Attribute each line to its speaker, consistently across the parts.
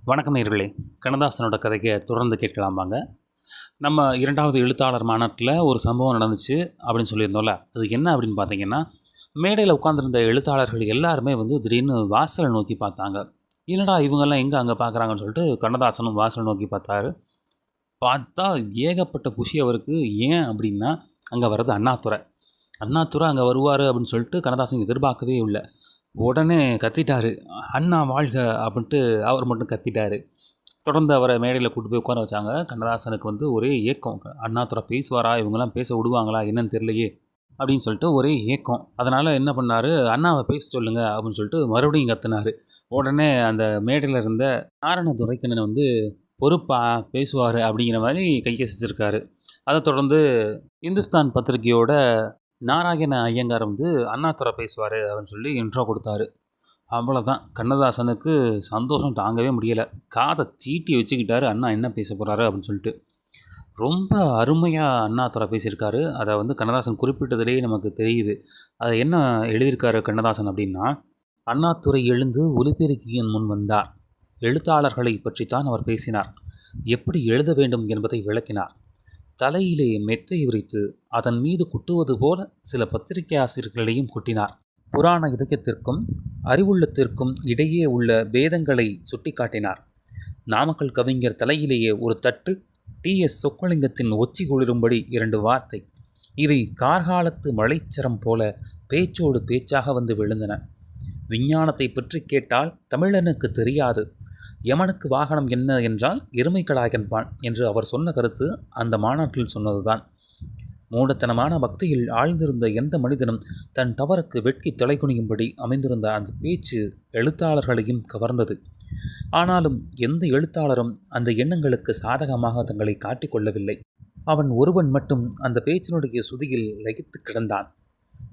Speaker 1: வணக்கம் நேயர்களே. கண்ணதாசனோட கதையை தொடர்ந்து கேட்கலாம் வாங்க. நம்ம 2வது எழுத்தாளர் மாநாட்டில் ஒரு சம்பவம் நடந்துச்சு அப்படின்னு சொல்லியிருந்தோம்ல. அது என்ன அப்படின்னு பார்த்தீங்கன்னா, மேடையில் உட்காந்துருந்த எழுத்தாளர்கள் எல்லாருமே திடீர்னு வாசலை நோக்கி பார்த்தாங்க. என்னடா இவங்கெல்லாம் எங்கே அங்கே பார்க்குறாங்கன்னு சொல்லிட்டு கண்ணதாசனும் வாசலை நோக்கி பார்த்தாரு. பார்த்தா ஏகப்பட்ட குஷி அவருக்கு. ஏன் அப்படின்னா, அங்கே வர்றது அண்ணாதுரை. அண்ணாதுரை அங்கே வருவார் அப்படின்னு சொல்லிட்டு கண்ணதாசன் எதிர்பார்க்கவே இல்லை. உடனே கத்திட்டாரு, அண்ணா வாழ்க அப்படின்ட்டு அவர் மட்டும் கத்திட்டாரு. தொடர்ந்து அவரை மேடையில் கூட்டு போய் உட்கார வச்சாங்க. கண்ணதாசனுக்கு ஒரே ஏக்கம். அண்ணாதுரை பேசுவாரா, இவங்கெல்லாம் பேச விடுவாங்களா என்னன்னு தெரியலையே அப்படின்னு சொல்லிட்டு ஒரே ஏக்கம். அதனால் என்ன பண்ணார், அண்ணாவை பேச சொல்லுங்க அப்படின்னு சொல்லிட்டு மறுபடியும் கத்தினார். உடனே அந்த மேடையில் இருந்த நாரண துரைக்கண்ணன் பொறுப்பாக பேசுவார் அப்படிங்கிற மாதிரி கையசிச்சிருக்காரு. அதை தொடர்ந்து இந்துஸ்தான் பத்திரிகையோட நாராயண ஐயங்கார் அண்ணாதுரை பேசுவார் அப்படின்னு சொல்லி இன்ட்ரோ கொடுத்தாரு. அவ்வளோதான், கண்ணதாசனுக்கு சந்தோஷம் தாங்கவே முடியலை. காதை சீட்டி வச்சுக்கிட்டாரு, அண்ணா என்ன பேச போகிறாரு அப்படின்னு சொல்லிட்டு. ரொம்ப அருமையாக அண்ணாதுரை பேசியிருக்காரு. அதை கண்ணதாசன் குறிப்பிட்டதிலேயே நமக்கு தெரியுது. அதை என்ன எழுதியிருக்காரு கண்ணதாசன் அப்படின்னா, அண்ணாதுரை எழுந்து ஒலிபெருக்கியின் முன் வந்தார். எழுத்தாளர்களை பற்றித்தான் அவர் பேசினார். எப்படி எழுத வேண்டும் என்பதை விளக்கினார். தலையிலே மெத்தை உரித்து அதன் மீது குட்டுவது போல சில பத்திரிகை ஆசிரியர்களையும் குட்டினார். புராண இதயத்திற்கும் அறிவுள்ளத்திற்கும் இடையே உள்ள பேதங்களை சுட்டிக்காட்டினார். நாமக்கல் கவிஞர் தலையிலேயே ஒரு தட்டு, டி.எஸ். சொக்கலிங்கத்தின் ஒச்சி குளிரும்படி 2 வார்த்தை, இவை கார்காலத்து மலைச்சரம் போல பேச்சோடு பேச்சாக விழுந்தன. விஞ்ஞானத்தை பற்றி கேட்டால் தமிழனுக்கு தெரியாது, யமனுக்கு வாகனம் என்ன என்றால் எருமைக்கடாய் என்பான் என்று அவர் சொன்ன கருத்து அந்த மாநாட்டில் சொன்னதுதான். மூடத்தனமான பக்தியில் ஆழ்ந்திருந்த எந்த மனிதனும் தன் தவறுக்கு வெட்கி தலைகுனியும்படி அமைந்திருந்த அந்த பேச்சு எழுத்தாளர்களையும் கவர்ந்தது. ஆனாலும் எந்த எழுத்தாளரும் அந்த எண்ணங்களுக்கு சாதகமாக தங்களை காட்டிக்கொள்ளவில்லை. அவன் ஒருவன் மட்டும் அந்த பேச்சினுடைய சுதியில் லயித்து கிடந்தான்.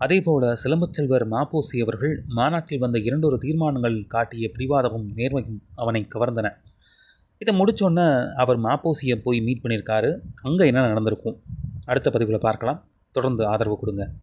Speaker 1: அதேபோல சிலம்புச்செல்வர் மாப்போசி அவர்கள் மாநாட்டில் வந்த 2 தீர்மானங்கள் காட்டிய பிடிவாதமும் நேர்மையும் அவனை கவர்ந்தன. இதை முடித்தோன்னே அவர் மாப்போசியை போய் மீட் பண்ணியிருக்காரு. அங்கே என்ன நடந்திருக்கும் அடுத்த பதிவில் பார்க்கலாம். தொடர்ந்து ஆதரவு கொடுங்க.